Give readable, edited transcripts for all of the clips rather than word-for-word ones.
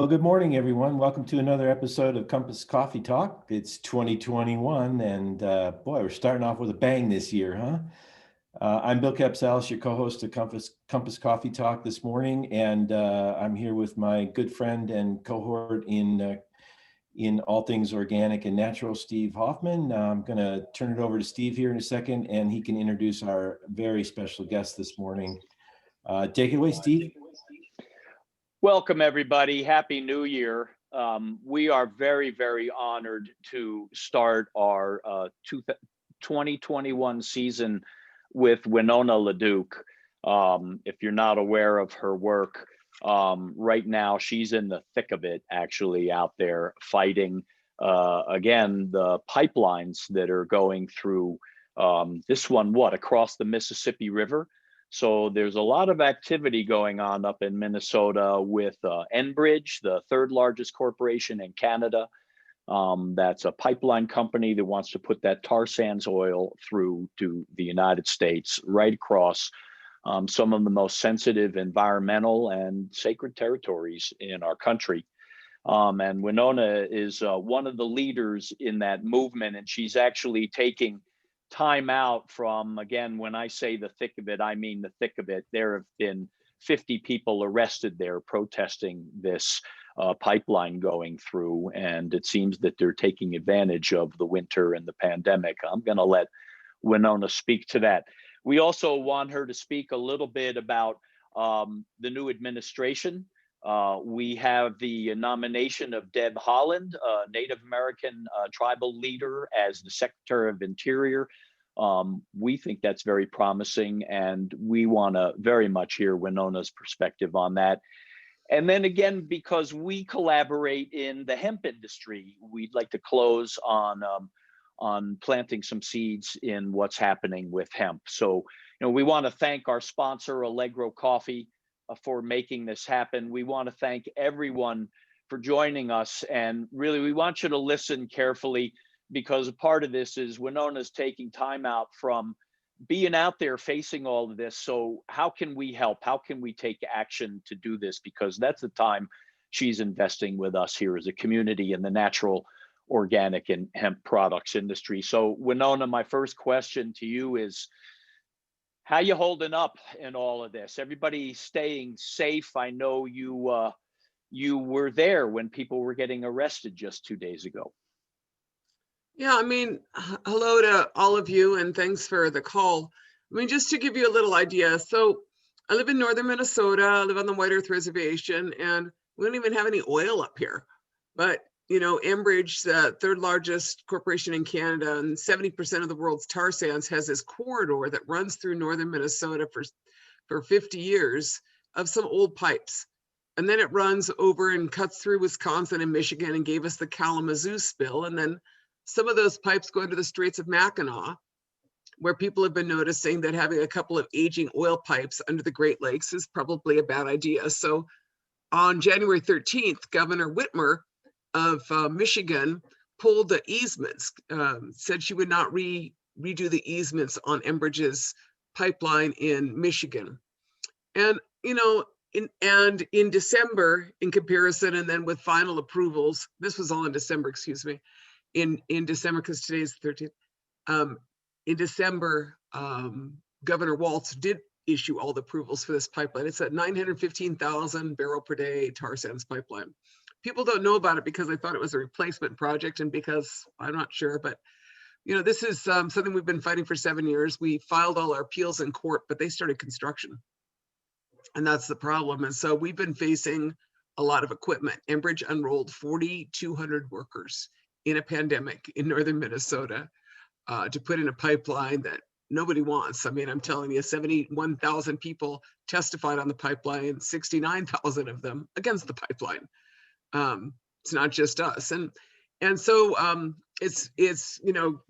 Well, good morning, everyone. Welcome to another episode of Compass Coffee Talk. It's 2021, and boy, we're starting off with a bang this year, huh? I'm Bill Capsalis, your co-host of Compass Coffee Talk this morning, and I'm here with my good friend and cohort in all things organic and natural, Steve Hoffman. I'm going to turn it over to Steve here in a second, and he can introduce our very special guest this morning. Take it away, Steve. Welcome, everybody. Happy New Year. We are very, very honored to start our 2021 season with Winona LaDuke. If you're not aware of her work, right now she's in the thick of it, actually out there fighting, again, the pipelines that are going through this one, across the Mississippi River. So there's a lot of activity going on up in Minnesota with Enbridge, the third largest corporation in Canada. That's a pipeline company that wants to put that tar sands oil through to the United States, right across some of the most sensitive environmental and sacred territories in our country. And Winona is one of the leaders in that movement, and she's actually taking time out from, again, when I say the thick of it, I mean the thick of it. There have been 50 people arrested there protesting this pipeline going through, and it seems that they're taking advantage of the winter and the pandemic. I'm going to let Winona speak to that. We also want her to speak a little bit about the new administration. We have the nomination of Deb Holland, a Native American tribal leader, as the Secretary of Interior. We think that's very promising, and we want to very much hear Winona's perspective on that. And then again, because we collaborate in the hemp industry, we'd like to close on planting some seeds in what's happening with hemp. So, we want to thank our sponsor, Allegro Coffee, for making this happen. We want to thank everyone for joining us, and really we want you to listen carefully, because a part of this is Winona's taking time out from being out there facing all of this. So how can we help? How can we take action to do this? Because that's the time she's investing with us here as a community in the natural, organic, and hemp products industry. So Winona, my first question to you is, how you holding up in all of this? Everybody staying safe? I know you were there when people were getting arrested just 2 days ago. Yeah, hello to all of you, and thanks for the call. Just to give you a little idea. So I live in northern Minnesota. I live on the White Earth Reservation, and we don't even have any oil up here. But Enbridge, the third largest corporation in Canada, and 70% of the world's tar sands, has this corridor that runs through northern Minnesota for 50 years of some old pipes. And then it runs over and cuts through Wisconsin and Michigan and gave us the Kalamazoo spill. And then some of those pipes go into the Straits of Mackinac, where people have been noticing that having a couple of aging oil pipes under the Great Lakes is probably a bad idea. So on January 13th, Governor Whitmer of Michigan pulled the easements, said she would not redo the easements on Enbridge's pipeline in Michigan. And, in December, in comparison, and then with final approvals, this was all in December, excuse me, in December, because today's the 13th, in December, Governor Walz did issue all the approvals for this pipeline. It's a 915,000 barrel per day tar sands pipeline. People don't know about it because they thought it was a replacement project, and because I'm not sure, but this is something we've been fighting for 7 years. We filed all our appeals in court, but they started construction, and that's the problem. And so we've been facing a lot of equipment. Enbridge unrolled 4,200 workers in a pandemic in northern Minnesota to put in a pipeline that nobody wants. I'm telling you, 71,000 people testified on the pipeline, 69,000 of them against the pipeline. It's not just us. And so it's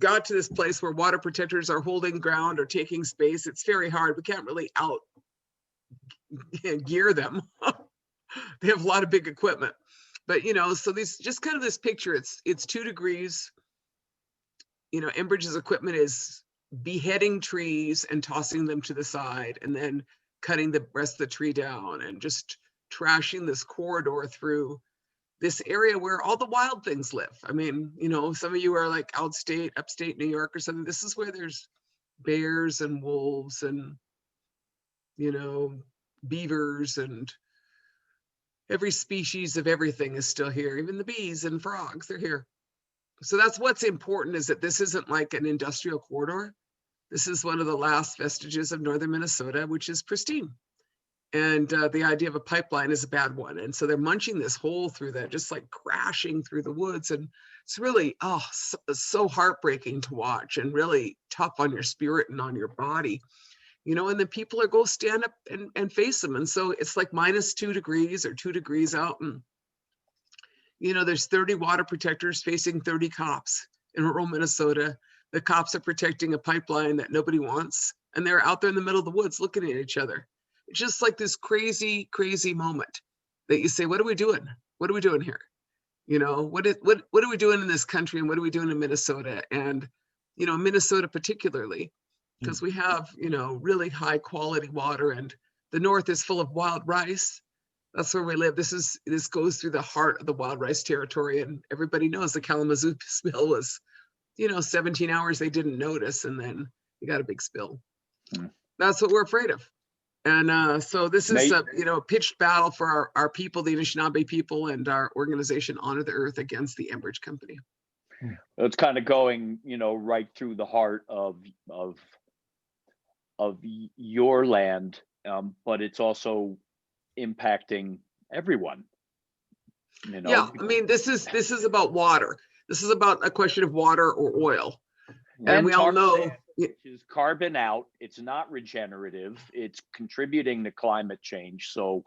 got to this place where water protectors are holding ground or taking space. It's very hard. We can't really out gear them. They have a lot of big equipment. But so these, just kind of this picture, it's 2 degrees. Enbridge's equipment is beheading trees and tossing them to the side, and then cutting the rest of the tree down and just trashing this corridor through this area where all the wild things live. I mean, you know, some of you are like upstate New York or something. This is where there's bears and wolves and, you know, beavers, and every species of everything is still here. Even the bees and frogs, they're here. So that's what's important, is that this isn't like an industrial corridor. This is one of the last vestiges of northern Minnesota, which is pristine. And the idea of a pipeline is a bad one. And so they're munching this hole through that, just like crashing through the woods. And it's really, so heartbreaking to watch, and really tough on your spirit and on your body. You know, and then people are go stand up and face them. And so it's like -2 degrees or 2 degrees out. And, you know, there's 30 water protectors facing 30 cops in rural Minnesota. The cops are protecting a pipeline that nobody wants. And they're out there in the middle of the woods looking at each other. It's just like this crazy, crazy moment that you say, what are we doing? What are we doing here? You know, what are we doing in this country, and what are we doing in Minnesota? And, you know, Minnesota particularly, because we have, you know, really high quality water, and the north is full of wild rice. That's where we live. This goes through the heart of the wild rice territory, and everybody knows the Kalamazoo spill was, you know, 17 hours they didn't notice, and then you got a big spill. That's what we're afraid of. And so this is a, you know, pitched battle for our people, the Anishinaabe people, and our organization Honor the Earth against the Enbridge Company. It's kind of going, you know, right through the heart of your land, but it's also impacting everyone. You know? Yeah, I mean, this is about water. This is about a question of water or oil, and we all know. Is carbon out. It's not regenerative. It's contributing to climate change. So,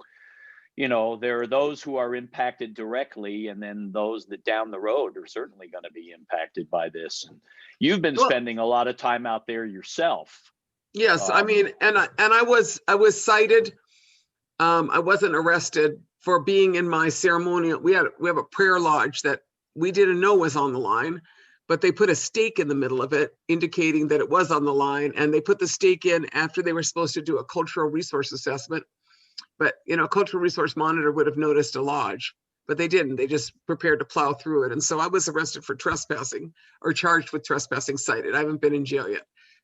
you know, there are those who are impacted directly, and then those that down the road are certainly going to be impacted by this. And you've been spending a lot of time out there yourself. Yes, I mean, and I was cited. I wasn't arrested for being in my ceremonial. We have a prayer lodge that we didn't know was on the line, but they put a stake in the middle of it, indicating that it was on the line. And they put the stake in after they were supposed to do a cultural resource assessment. But, you know, cultural resource monitor would have noticed a lodge, but they didn't. They just prepared to plow through it. And so I was arrested for trespassing, or charged with trespassing, cited. I haven't been in jail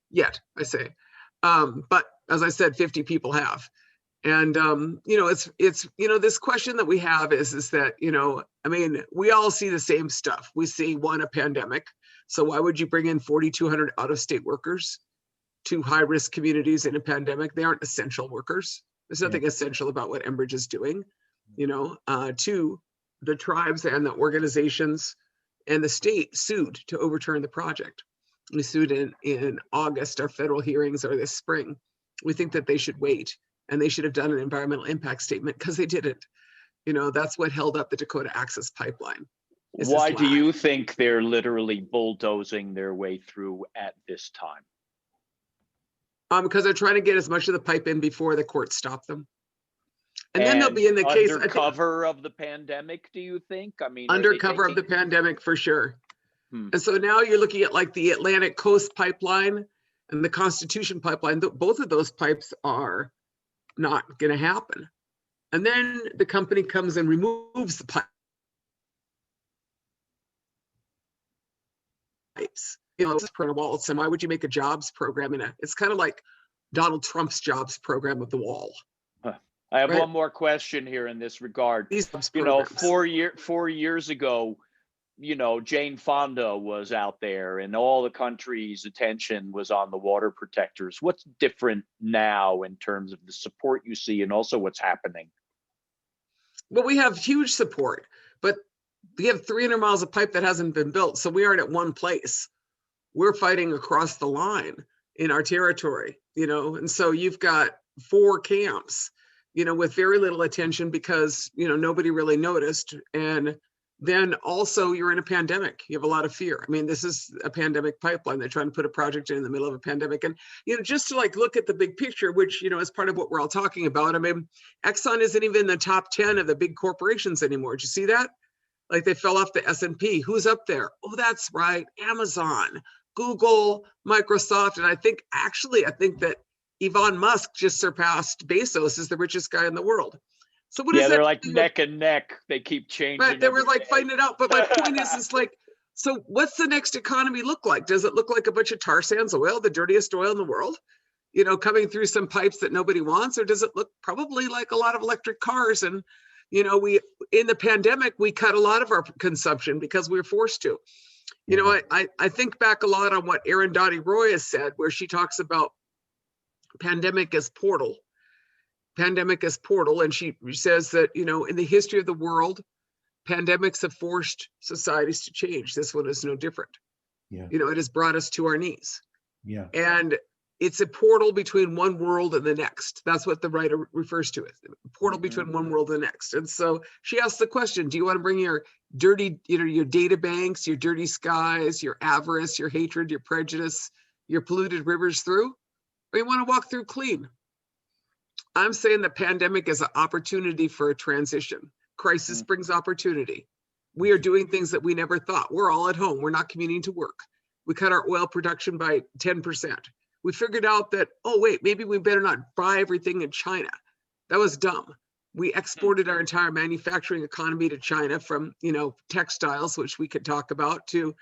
yet, I say. But as I said, 50 people have. And, you know, it's, you know, this question that we have is that, you know, I mean, we all see the same stuff. We see, one, a pandemic. So why would you bring in 4,200 out-of-state workers to high-risk communities in a pandemic? They aren't essential workers. There's nothing essential about what Enbridge is doing. You know, 2, the tribes and the organizations and the state sued to overturn the project. We sued in August. Our federal hearings are this spring. We think that they should wait, and they should have done an environmental impact statement, because they didn't. You know, that's what held up the Dakota Access Pipeline. Why do you think they're literally bulldozing their way through at this time? Because they're trying to get as much of the pipe in before the courts stop them. And then they'll be in the case. Under cover of the pandemic, do you think? I mean, under cover of the pandemic, for sure. And so now you're looking at like the Atlantic Coast Pipeline and the Constitution Pipeline. Both of those pipes are not going to happen. And then the company comes and removes the pipes. You know, it's per wall. So why would you make a jobs program it's kind of like Donald Trump's jobs program of the wall. I have one more question here in this regard. You know, 4 years ago, you know, Jane Fonda was out there, and all the country's attention was on the water protectors. What's different now in terms of the support you see, and also what's happening? Well, we have huge support, but we have 300 miles of pipe that hasn't been built. So we aren't at one place. We're fighting across the line in our territory, you know, and so you've got 4 camps, you know, with very little attention because, you know, nobody really noticed. And then also you're in a pandemic. You have a lot of fear. I mean, this is a pandemic pipeline. They're trying to put a project in the middle of a pandemic. And, you know, just to like look at the big picture, which, you know, is part of what we're all talking about. I mean, Exxon isn't even in the top 10 of the big corporations anymore. Did you see that? Like they fell off the S&P. Who's up there? Oh, that's right. Amazon, Google, Microsoft. And I think that Elon Musk just surpassed Bezos as the richest guy in the world. So what does that they're like do? neck and neck. They keep changing. Right, they were every like day. fighting it out. But my point is like, so what's the next economy look like? Does it look like a bunch of tar sands oil, the dirtiest oil in the world, coming through some pipes that nobody wants? Or does it look probably like a lot of electric cars? And, we, in the pandemic, we cut a lot of our consumption because we were forced to. I think back a lot on what Erin Dottie Roy has said, where she talks about pandemic as portal. Pandemic as portal. And she says that, in the history of the world, pandemics have forced societies to change. This one is no different. Yeah. It has brought us to our knees. Yeah. And it's a portal between one world and the next. That's what the writer refers to it. A portal between one world and the next. And so she asks the question, do you want to bring your dirty, your data banks, your dirty skies, your avarice, your hatred, your prejudice, your polluted rivers through? Or you want to walk through clean? I'm saying the pandemic is an opportunity for a transition. Crisis brings opportunity. We are doing things that we never thought. We're all at home. We're not commuting to work. We cut our oil production by 10%. We figured out that, oh, wait, maybe we better not buy everything in China. That was dumb. We exported our entire manufacturing economy to China, from, textiles, which we could talk about, to,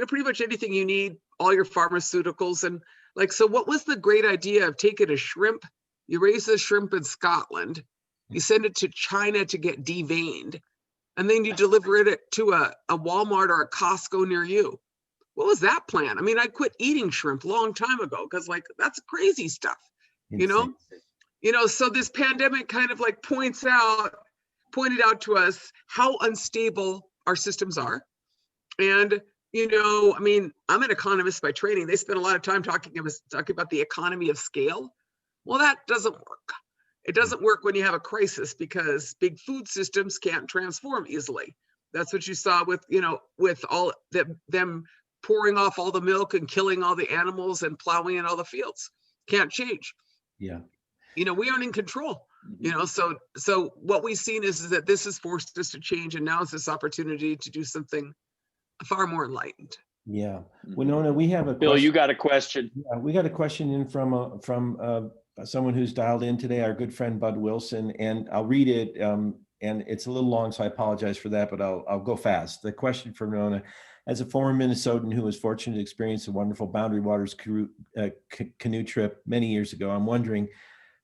pretty much anything you need, all your pharmaceuticals. And so what was the great idea of taking a shrimp? You raise the shrimp in Scotland, you send it to China to get deveined, and then you deliver it to a Walmart or a Costco near you. What was that plan? I mean, I quit eating shrimp a long time ago because that's crazy stuff, Insane. So this pandemic kind of pointed out to us how unstable our systems are. And, I'm an economist by training. They spend a lot of time talking about the economy of scale. Well, that doesn't work. It doesn't work when you have a crisis because big food systems can't transform easily. That's what you saw with all them pouring off all the milk and killing all the animals and plowing in all the fields. Can't change. Yeah. We aren't in control. So what we've seen is that this has forced us to change, and now is this opportunity to do something far more enlightened. Yeah. Winona, we have a Bill, question. you got a question? Yeah, we got a question in from someone who's dialed in today, our good friend Bud Wilson, and I'll read it. And it's a little long, so I apologize for that, but I'll go fast. The question from Winona: as a former Minnesotan who was fortunate to experience a wonderful Boundary Waters canoe trip many years ago, I'm wondering,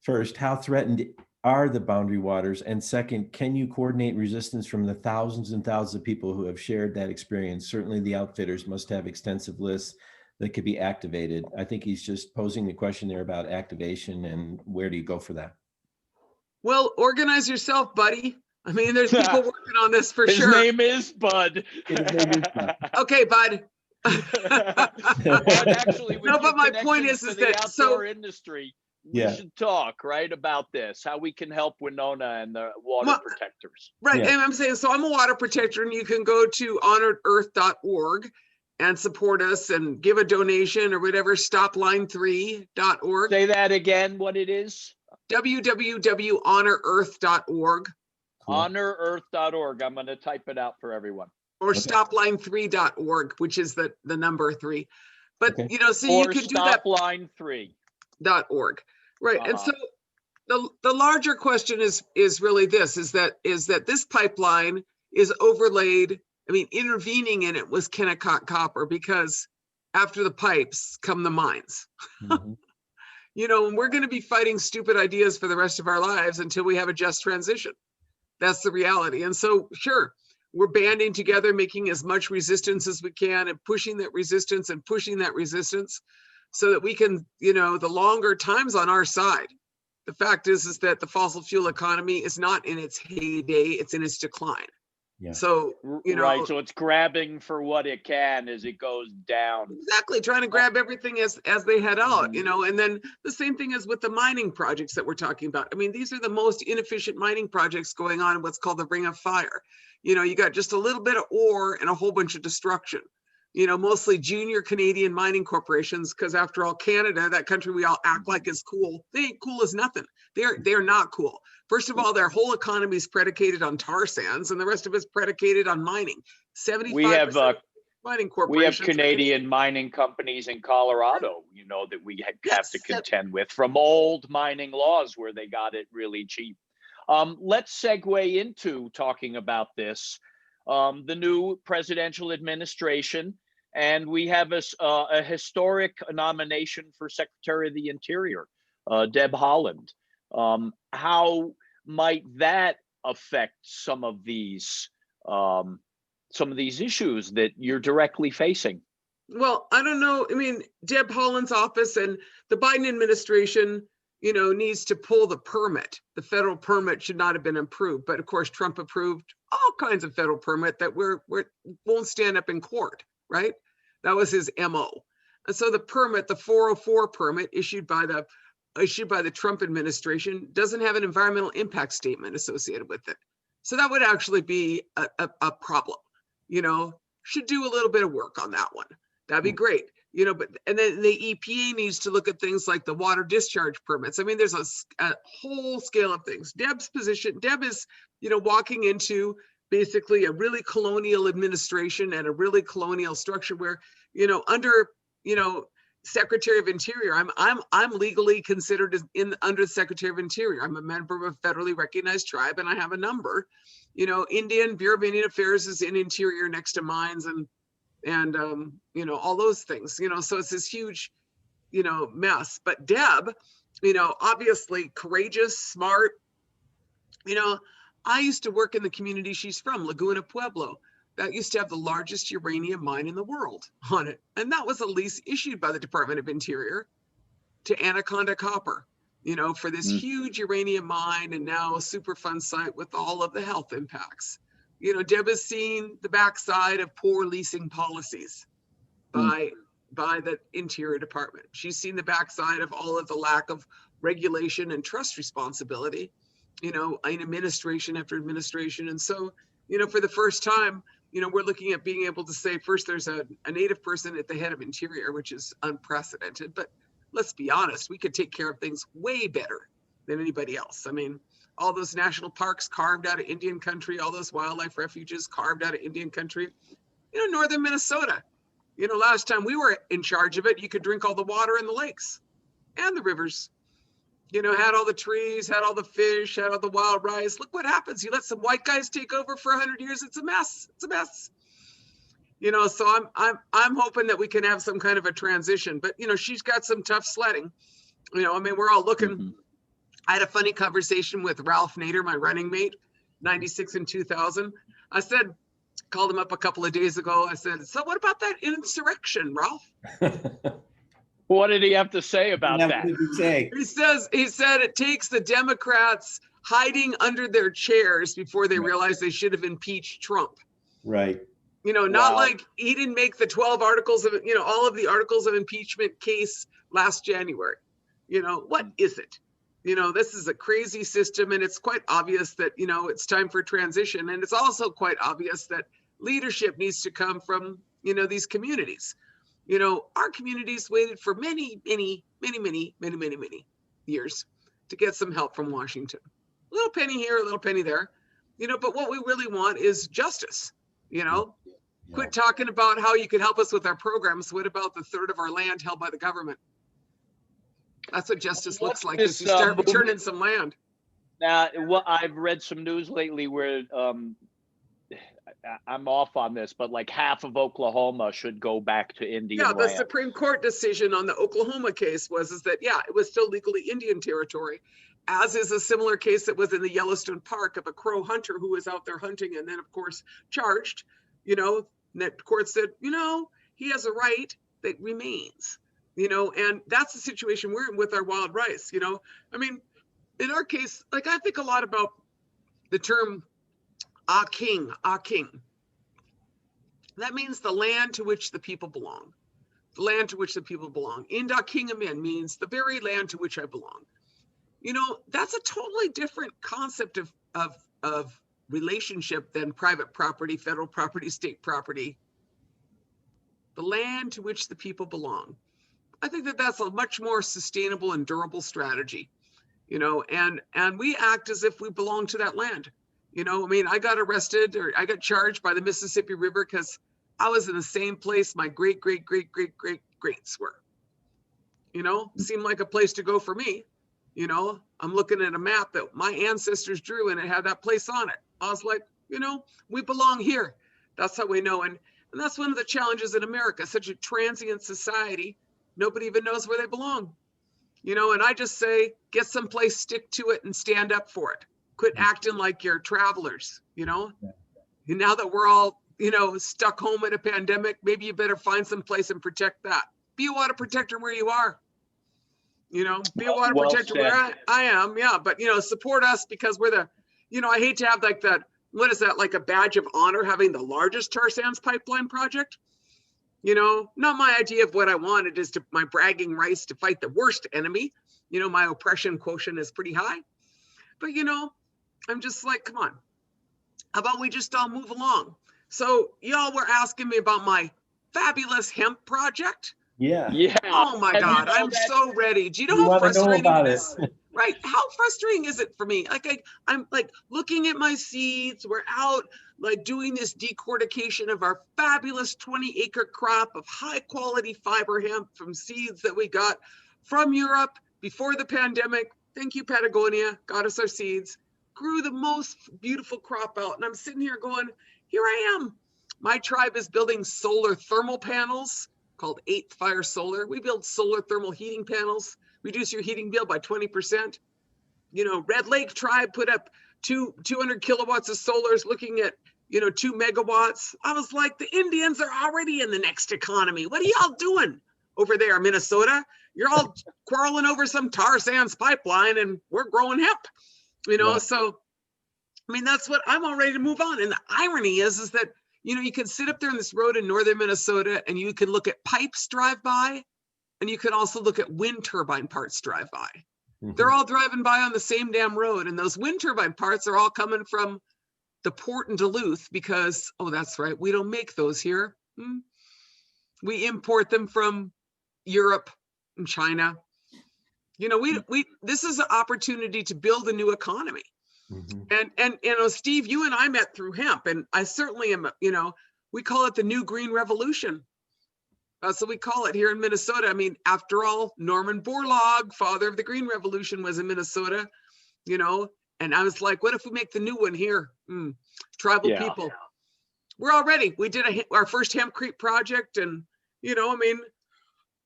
first, how threatened are the Boundary Waters? And second, can you coordinate resistance from the thousands and thousands of people who have shared that experience? Certainly the outfitters must have extensive lists that could be activated. I think he's just posing the question there about activation, and where do you go for that? Well, organize yourself, buddy. I mean, there's people working on this for His sure. name is Bud. Okay, Bud. Bud, actually, with but my point connections is to the that outdoor industry, we should talk about this, how we can help Winona and the water protectors. Right, and I'm saying, so I'm a water protector, and you can go to honoredearth.org and support us and give a donation or whatever. Stopline3.org. Say that again, what it is? www.honorearth.org. Cool. Honorearth.org. I'm going to type it out for everyone. Or stopline3.org, which is the number 3. But, or you can do that. Stopline3.org. Right. And so the larger question is really this, is that this pipeline is overlaid. I mean, intervening in it was Kennecott copper, because after the pipes come the mines. Mm-hmm. And we're going to be fighting stupid ideas for the rest of our lives until we have a just transition. That's the reality. And so, sure, we're banding together, making as much resistance as we can, and pushing that resistance so that we can, the longer time's on our side. The fact is that the fossil fuel economy is not in its heyday, it's in its decline. Yeah. So, right. So it's grabbing for what it can as it goes down. Exactly. Trying to grab everything as they head out, and then the same thing as with the mining projects that we're talking about. I mean, these are the most inefficient mining projects going on in what's called the Ring of Fire. You got just a little bit of ore and a whole bunch of destruction. Mostly junior Canadian mining corporations, because after all, Canada, that country we all act like is cool, they ain't cool as nothing. They're not cool. First of all, their whole economy is predicated on tar sands, and the rest of it's predicated on mining. 75% mining corporations. We have Canadian mining companies in Colorado, that we have to contend with from old mining laws where they got it really cheap. Let's segue into talking about this, the new presidential administration, and we have a historic nomination for Secretary of the Interior, Deb Holland. How might that affect some of these issues that you're directly facing? Well, I don't know. I mean, Deb Holland's office and the Biden administration, needs to pull the permit. The federal permit should not have been approved, but of course, Trump approved all kinds of federal permit that won't stand up in court, right? That was his MO. And so the permit, the 404 permit issued by the Trump administration, doesn't have an environmental impact statement associated with it. So that would actually be a problem. Should do a little bit of work on that one. That'd be great. And then the EPA needs to look at things like the water discharge permits. I mean, there's a whole scale of things. Deb is, walking into basically a really colonial administration and a really colonial structure where, under, Secretary of Interior, I'm legally considered under the Secretary of Interior. I'm a member of a federally recognized tribe, and I have a number. Bureau of Indian Affairs is in Interior next to mines, and all those things. So it's this huge, mess. But Deb, obviously courageous, smart. I used to work in the community she's from, Laguna Pueblo. That used to have the largest uranium mine in the world on it. And that was a lease issued by the Department of Interior to Anaconda Copper, for this huge uranium mine, and now a Superfund site with all of the health impacts. Deb has seen the backside of poor leasing policies by the Interior Department. She's seen the backside of all of the lack of regulation and trust responsibility, in administration after administration. And so, for the first time, we're looking at being able to say, first, there's a Native person at the head of Interior, which is unprecedented. But let's be honest, we could take care of things way better than anybody else. I mean, all those national parks carved out of Indian country, all those wildlife refuges carved out of Indian country, northern Minnesota. Last time we were in charge of it, you could drink all the water in the lakes and the rivers. Had all the trees, had all the fish, had all the wild rice. Look what happens. You let some white guys take over for 100 years. It's a mess. It's a mess. So I'm hoping that we can have some kind of a transition. But she's got some tough sledding. We're all looking. I had a funny conversation with Ralph Nader, my running mate, 96 and 2000. I called him up a couple of days ago. I said, so what about that insurrection, Ralph? What did he have to say about that? What did he say? He said it takes the Democrats hiding under their chairs before they realize they should have impeached Trump. Right. Not like he didn't make the 12 articles of, all of the articles of impeachment case last January. What is it? This is a crazy system, and it's quite obvious that, it's time for transition. And it's also quite obvious that leadership needs to come from, these communities. Our communities waited for many years to get some help from Washington. A little penny here, a little penny there, but what we really want is justice, Quit talking about how you could help us with our programs. What about the third of our land held by the government? That's what justice looks like, if you start returning some land. Now, I've read some news lately where I'm off on this, but like half of Oklahoma should go back to Indian land. The Supreme Court decision on the Oklahoma case was that, it was still legally Indian territory, as is a similar case that was in the Yellowstone Park of a crow hunter who was out there hunting and then, of course, charged. And the court said, he has a right that remains, and that's the situation we're in with our wild rice. In our case, I think a lot about the term Aking. That means the land to which the people belong. The land to which the people belong. Indakingamin means the very land to which I belong. That's a totally different concept of relationship than private property, federal property, state property. The land to which the people belong. I think that that's a much more sustainable and durable strategy, and we act as if we belong to that land. I got arrested, or I got charged by the Mississippi River because I was in the same place my greats were. Seemed like a place to go for me. You know, I'm looking at a map that my ancestors drew and it had that place on it. I was like, you know, we belong here. That's how we know. And that's one of the challenges in America, such a transient society. Nobody even knows where they belong. You know, and I just say, get someplace, stick to it, and stand up for it. Quit acting like you're travelers, you know? And now that we're all, you know, stuck home in a pandemic, maybe you better find some place and protect that. Be a water protector where you are. You know, be a water Well protector where said. I am. Yeah. But, you know, support us because we're the, you know, I hate to have like that, what is that, like a badge of honor having the largest tar sands pipeline project? You know, not my idea of what I wanted is to my bragging rights to fight the worst enemy. You know, my oppression quotient is pretty high. But, you know, I'm just like, come on. How about we just all move along? So y'all were asking me about my fabulous hemp project. Yeah. Yeah. Oh my And you God, know I'm that- so ready. Do you know We how want to know frustrating about it it. is? Right? How frustrating is it for me? Like I'm like looking at my seeds. We're out like doing this decortication of our fabulous 20-acre crop of high quality fiber hemp from seeds that we got from Europe before the pandemic. Thank you, Patagonia, got us our seeds. Grew the most beautiful crop out. And I'm sitting here going, here I am. My tribe is building solar thermal panels called 8th Fire Solar. We build solar thermal heating panels, reduce your heating bill by 20%. You know, Red Lake tribe put up 200 kilowatts of solars looking at, you know, 2 megawatts. I was like, the Indians are already in the next economy. What are y'all doing over there, Minnesota? You're all quarreling over some tar sands pipeline and we're growing hemp, you know? Right. So, I mean, that's what I'm all ready to move on. And the irony is that, you know, you can sit up there on this road in northern Minnesota and you can look at pipes drive by and you can also look at wind turbine parts drive by. They're all driving by on the same damn road. And those wind turbine parts are all coming from the port in Duluth because, oh, that's right, we don't make those here. We import them from Europe and China. You know, this is an opportunity to build a new economy. And you know, Steve, you and I met through hemp, and I certainly am, you know, we call it the new green revolution. So we call it here in Minnesota. I mean, after all, Norman Borlaug, father of the green revolution, was in Minnesota, you know, and I was like, what if we make the new one here? Tribal people. We're all ready. We did our first hempcrete project, and, you know, I mean,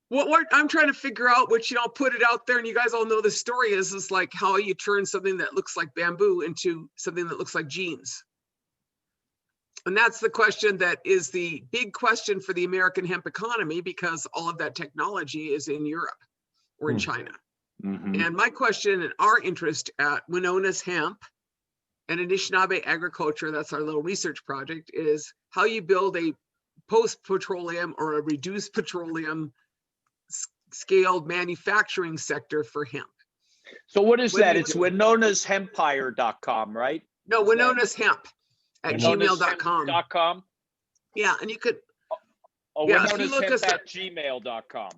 what I'm trying to figure out, which, you know, I'll put it out there and you guys all know the story is like how you turn something that looks like bamboo into something that looks like jeans. And that's the question that is the big question for the American hemp economy, because all of that technology is in Europe or in China. And my question and our interest at Winona's Hemp and Anishinaabe Agriculture, that's our little research project, is how you build a post-petroleum or a reduced petroleum scaled manufacturing sector for hemp. So what is that? It's winonashempire.com, right? No, Winona's Hemp at gmail.com. .com? Yeah, and you could. Oh, Yeah, if you look us up, gmail.com.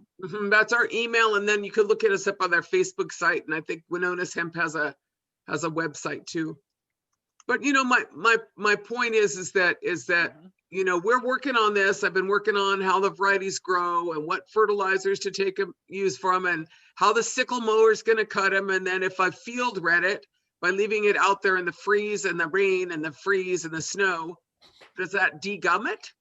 that's our email, and then you could look at us up on their Facebook site, and I think Winona's Hemp has a website too. But you know, my point is that you know, we're working on this. I've been working on how the varieties grow and what fertilizers to use from, and how the sickle mower is going to cut them. And then if I field red it by leaving it out there in the freeze and the rain and the freeze and the snow, does that degum it?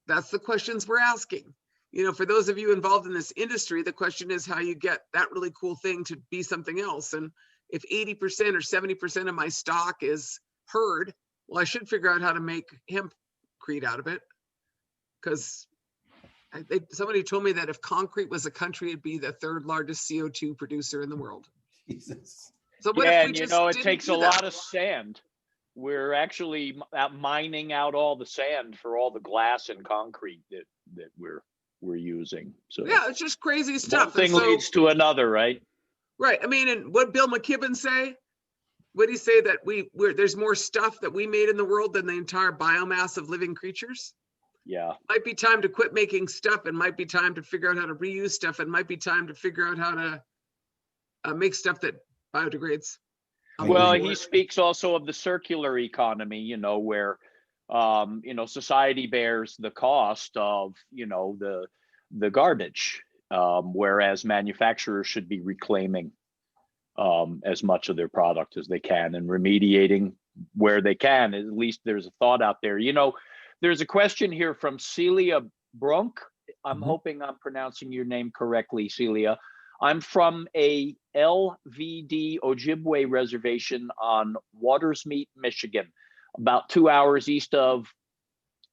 That's the questions we're asking. You know, for those of you involved in this industry, the question is how you get that really cool thing to be something else. And if 80% or 70% of my stock is herd, well, I should figure out how to make hempcrete out of it. Because somebody told me that if concrete was a country, it'd be the 3rd largest CO2 producer in the world. Jesus. So what Yeah, if we and you just know, it didn't takes do a that? lot of sand. We're actually mining out all the sand for all the glass and concrete that we're using. So Yeah, it's just crazy stuff. one thing leads to another, right? Right. I mean, and what Bill McKibben say? What did he say, that there's more stuff that we made in the world than the entire biomass of living creatures? Yeah. Might be time to quit making stuff, and might be time to figure out how to reuse stuff, and might be time to figure out how to make stuff that biodegrades. Well, he speaks also of the circular economy, you know, where, you know, society bears the cost of, you know, the garbage, whereas manufacturers should be reclaiming. as much of their product as they can and remediating where they can. At least there's a thought out there. You know, there's a question here from Celia Brunk. I'm hoping I'm pronouncing your name correctly, Celia. I'm from a LVD Ojibwe reservation on Watersmeet, Michigan, about 2 hours east of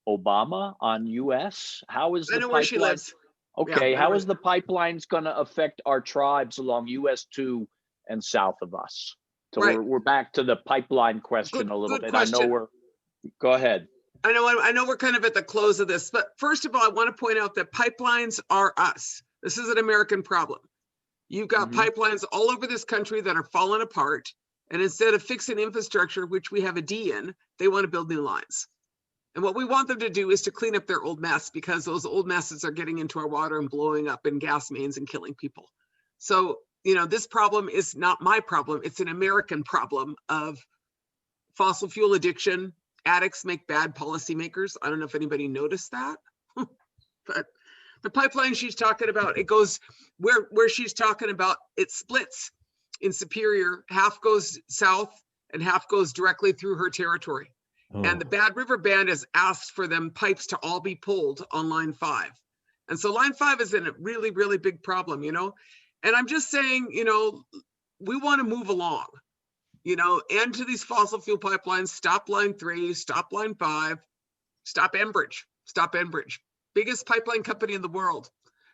Obama on US. How is the I know where she pipeline? lives. Okay, Yeah, how is the pipelines going to affect our tribes along US 2 and south of us? So right. we're back to the pipeline question a little bit. Question. I know we're, go ahead. I know we're kind of at the close of this, but first of all, I want to point out that pipelines are us. This is an American problem. You've got pipelines all over this country that are falling apart. And instead of fixing infrastructure, which we have a D in, they want to build new lines. And what we want them to do is to clean up their old mess, because those old messes are getting into our water and blowing up in gas mains and killing people. So, you know, this problem is not my problem. It's an American problem of fossil fuel addiction. Addicts make bad policymakers. I don't know if anybody noticed that, but the pipeline she's talking about, it goes where she's talking about, it splits in Superior. Half goes south and half goes directly through her territory. And the Bad River Band has asked for them pipes to all be pulled on line 5. And so line 5 is in a really, really big problem, you know? And I'm just saying, you know, we want to move along, you know, end to these fossil fuel pipelines, stop line 3, stop line 5, stop Enbridge, biggest pipeline company in the world.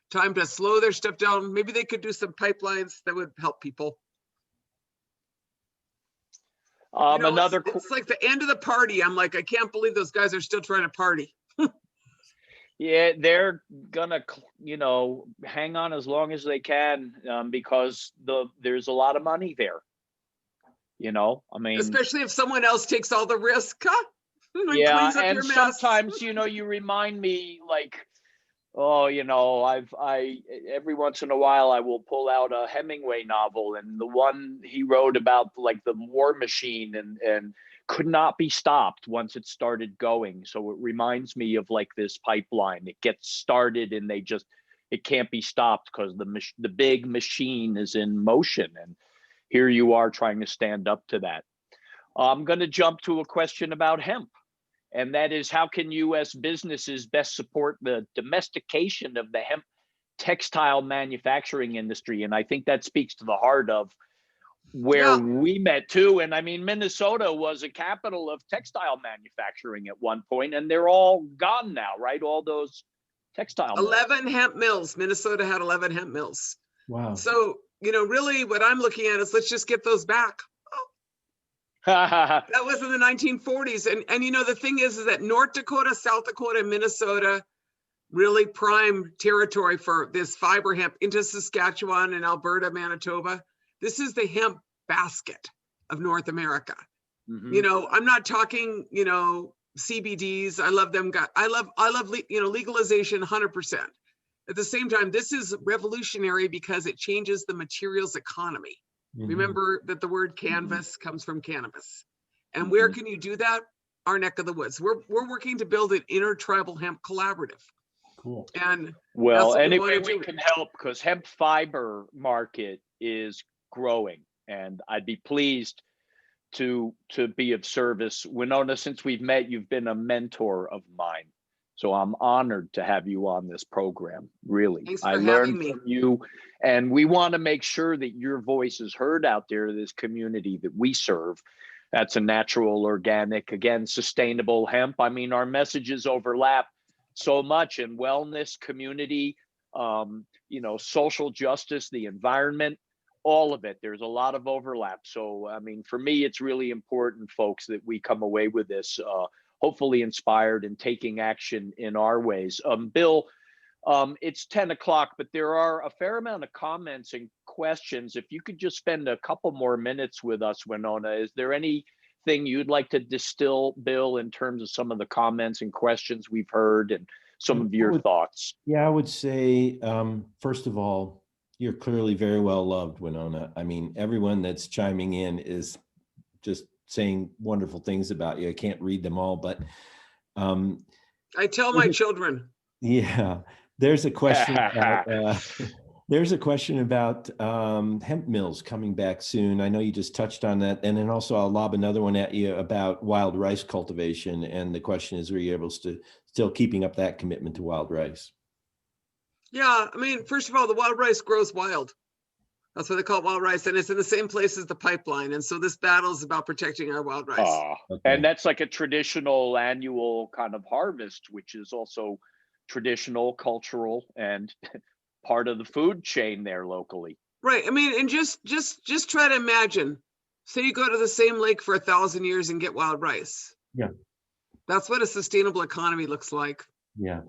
Time to slow their stuff down. Maybe they could do some pipelines that would help people. You know, it's like the end of the party. I'm like, I can't believe those guys are still trying to party. Yeah, they're gonna, you know, hang on as long as they can, because there's a lot of money there. You know, I mean, especially if someone else takes all the risk. Huh? Yeah, and sometimes, you know, you remind me, like, oh, you know, I every once in a while I will pull out a Hemingway novel, and the one he wrote about, like, the war machine and could not be stopped once it started going. So it reminds me of, like, this pipeline. It gets started and it can't be stopped because the big machine is in motion, and here you are trying to stand up to that. I'm going to jump to a question about hemp. And that is, how can U.S. businesses best support the domestication of the hemp textile manufacturing industry? And I think that speaks to the heart of where we met too. And I mean, Minnesota was a capital of textile manufacturing at one point, and they're all gone now, right? All those textile 11 hemp mills. Minnesota had 11 hemp mills. Wow. So, you know, really what I'm looking at is, let's just get those back. That was in the 1940s. And you know, the thing is that North Dakota, South Dakota, and Minnesota, really prime territory for this fiber hemp into Saskatchewan and Alberta, Manitoba. This is the hemp basket of North America. You know, I'm not talking, you know, CBDs. I love them. I love, you know, legalization 100%. At the same time, this is revolutionary because it changes the materials economy. Remember that the word canvas comes from cannabis. And where can you do that? Our neck of the woods. We're working to build an intertribal hemp collaborative. Cool. And well, anyway, we can help, because hemp fiber market is growing, and I'd be pleased to be of service. Winona, since we've met, you've been a mentor of mine. So I'm honored to have you on this program. Really, thanks for having me. From you, and we want to make sure that your voice is heard out there, this community that we serve. That's a natural, organic, again, sustainable hemp. I mean, our messages overlap so much in wellness, community, you know, social justice, the environment, all of it. There's a lot of overlap. So, I mean, for me, it's really important, folks, that we come away with this hopefully inspired and taking action in our ways. Bill, it's 10 o'clock, but there are a fair amount of comments and questions. If you could just spend a couple more minutes with us, Winona, is there anything you'd like to distill, Bill, in terms of some of the comments and questions we've heard and some of your thoughts? Yeah, I would say, first of all, you're clearly very well loved, Winona. I mean, everyone that's chiming in is just saying wonderful things about you. I can't read them all, but I tell my children. Yeah, there's a question about There's a question about hemp mills coming back soon. I know you just touched on that. And then also I'll lob another one at you about wild rice cultivation. And the question is, are you able to still keeping up that commitment to wild rice? Yeah, I mean, first of all, the wild rice grows wild. That's why they call it wild rice, and it's in the same place as the pipeline. And so this battle is about protecting our wild rice. Okay. And that's like a traditional annual kind of harvest, which is also traditional, cultural, and part of the food chain there locally. Right. I mean, and just try to imagine, say you go to the same lake for 1,000 years and get wild rice. Yeah. That's what a sustainable economy looks like. Yeah.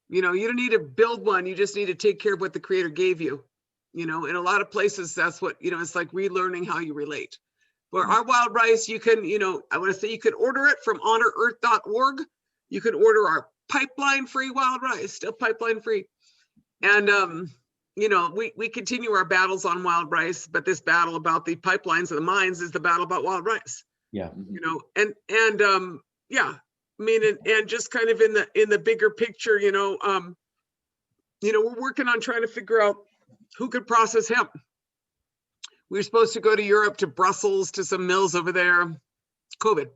You know, you don't need to build one. You just need to take care of what the creator gave you. You know, in a lot of places, that's what, you know, it's like relearning how you relate. For our wild rice, you can, you know, I want to say you could order it from honorearth.org. You could order our pipeline free wild rice, still pipeline free. And, you know, we continue our battles on wild rice, but this battle about the pipelines and the mines is the battle about wild rice. Yeah. You know, and yeah, I mean, and just kind of in the bigger picture, you know, we're working on trying to figure out who could process hemp. We were supposed to go to Europe, to Brussels, to some mills over there, COVID.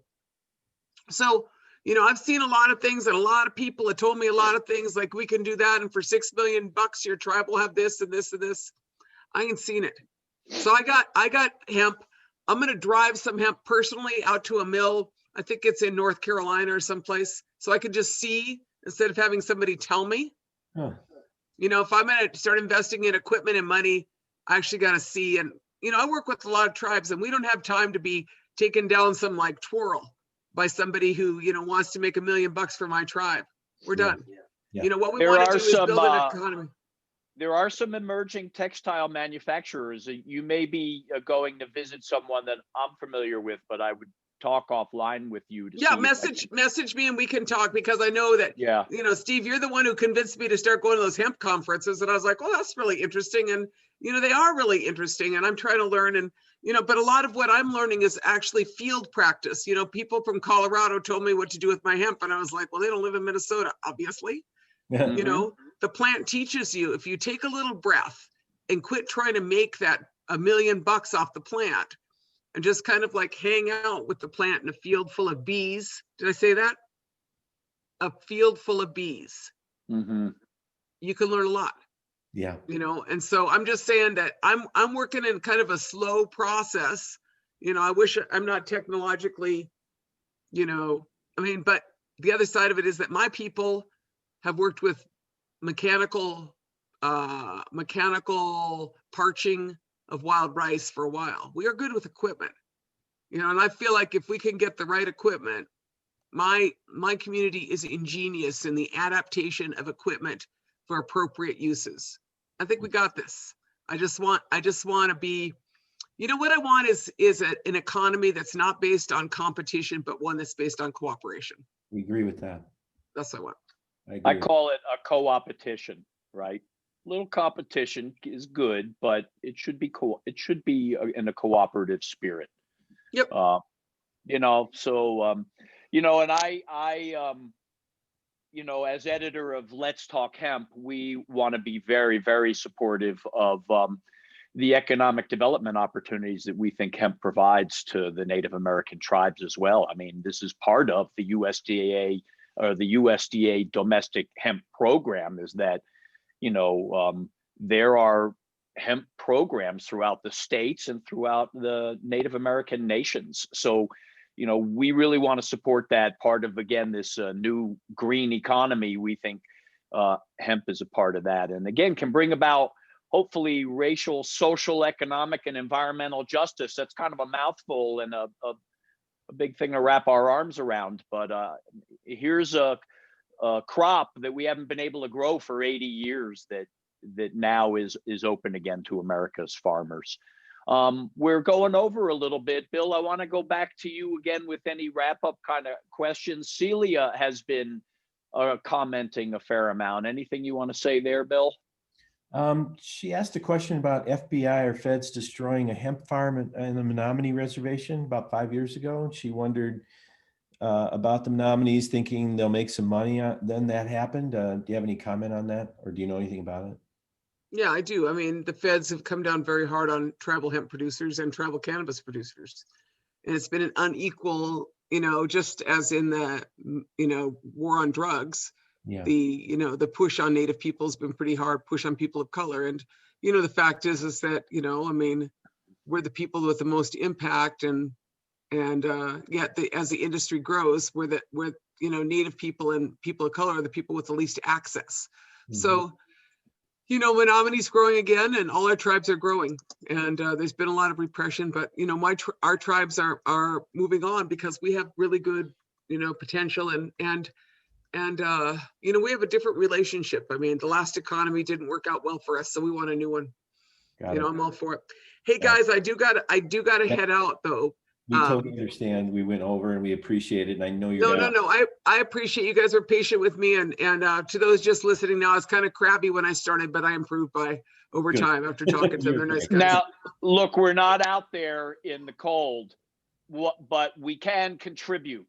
So, you know, I've seen a lot of things, and a lot of people have told me a lot of things, like we can do that, and for $6 million, your tribe will have this and this and this. I ain't seen it. So I got hemp. I'm gonna drive some hemp personally out to a mill. I think it's in North Carolina or someplace, so I could just see instead of having somebody tell me. Huh. You know, if I'm going to start investing in equipment and money, I actually got to see. And, you know, I work with a lot of tribes, and we don't have time to be taken down some like twirl by somebody who, you know, wants to make $1 million for my tribe. We're done. Yeah. You know, what we want to do is build an economy. There are some emerging textile manufacturers. You may be going to visit someone that I'm familiar with, but I would talk offline with you to message me and we can talk, because I know that, you know, Steve, you're the one who convinced me to start going to those hemp conferences, and I was like, oh, that's really interesting. And, you know, they are really interesting, and I'm trying to learn. And, you know, but a lot of what I'm learning is actually field practice. You know, people from Colorado told me what to do with my hemp, and I was like, well, they don't live in Minnesota, obviously. Yeah. You know, the plant teaches you, if you take a little breath and quit trying to make that $1 million off the plant, and just kind of like hang out with the plant in a field full of bees. Did I say that? A field full of bees. Mm-hmm. You can learn a lot. Yeah. You know, and so I'm just saying that I'm working in kind of a slow process. You know, I wish I'm not technologically, you know, I mean, but the other side of it is that my people have worked with mechanical parching of wild rice for a while. We are good with equipment, you know, and I feel like if we can get the right equipment, my community is ingenious in the adaptation of equipment for appropriate uses. I think we got this. I just want to be, you know, what I want is an economy that's not based on competition, but one that's based on cooperation. We agree with that. That's what I want. I call it a co-opetition, right? Little competition is good, but it should be in a cooperative spirit. Yep. You know, so you know, and I you know, as editor of Let's Talk Hemp, we want to be very, very supportive of the economic development opportunities that we think hemp provides to the Native American tribes as well. I mean, this is part of the USDA or the USDA domestic hemp program, is that, you know, there are hemp programs throughout the states and throughout the Native American nations. So, you know, we really want to support that part of, again, this new green economy. We think hemp is a part of that, and again, can bring about hopefully racial, social, economic, and environmental justice. That's kind of a mouthful and a big thing to wrap our arms around. But here's a crop that we haven't been able to grow for 80 years that now is open again to America's farmers. We're going over a little bit. Bill, I want to go back to you again with any wrap-up kind of questions. Celia has been commenting a fair amount. Anything you want to say there, Bill? She asked a question about FBI or feds destroying a hemp farm in the Menominee Reservation about 5 years ago. And she wondered about the Menominees, thinking they'll make some money. Then that happened. Do you have any comment on that, or do you know anything about it? Yeah, I do. I mean, the feds have come down very hard on tribal hemp producers and tribal cannabis producers. And it's been an unequal, just as in the, war on drugs, Yeah. the push on Native people has been pretty hard, push on people of color. And, the fact is that, I mean, we're the people with the most impact and yet as the industry grows, we're Native people and people of color are the people with the least access. So, Menominee's growing again, and all our tribes are growing. And there's been a lot of repression, but our tribes are moving on because we have really good, potential and we have a different relationship. I mean, the last economy didn't work out well for us, so we want a new one. I'm all for it. Hey guys, I do gotta head out though. We totally understand. We went over and we appreciate it. And I know you're no. I appreciate you guys were patient with me, and to those just listening now, I was kind of crabby when I started, but I improved over time after talking to them. They're nice guys. Now, look, we're not out there in the cold, but we can contribute,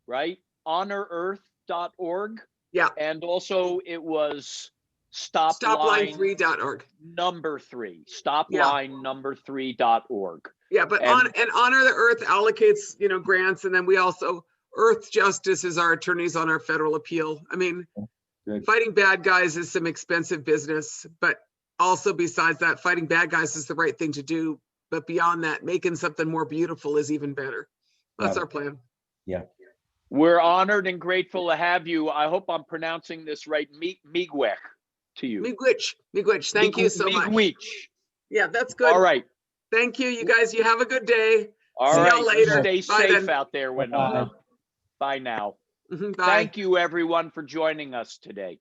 right? HonorEarth.org. Yeah. And also it was Stopline3.org. Number 3. Stopline number 3.org. Yeah, but Honor the Earth allocates, grants, and then we also Earth Justice is our attorneys on our federal appeal. I mean, fighting bad guys is some expensive business, but also besides that, fighting bad guys is the right thing to do. But beyond that, making something more beautiful is even better. That's our plan. Yeah. We're honored and grateful to have you. I hope I'm pronouncing this right. Miigwech to you. Miigwech. Thank you so much. Miigwech. Yeah, that's good. All right. Thank you. You guys, you have a good day. All See right. y'all later. Stay safe out there, Winona. Bye. Bye now. Bye. Thank you, everyone, for joining us today.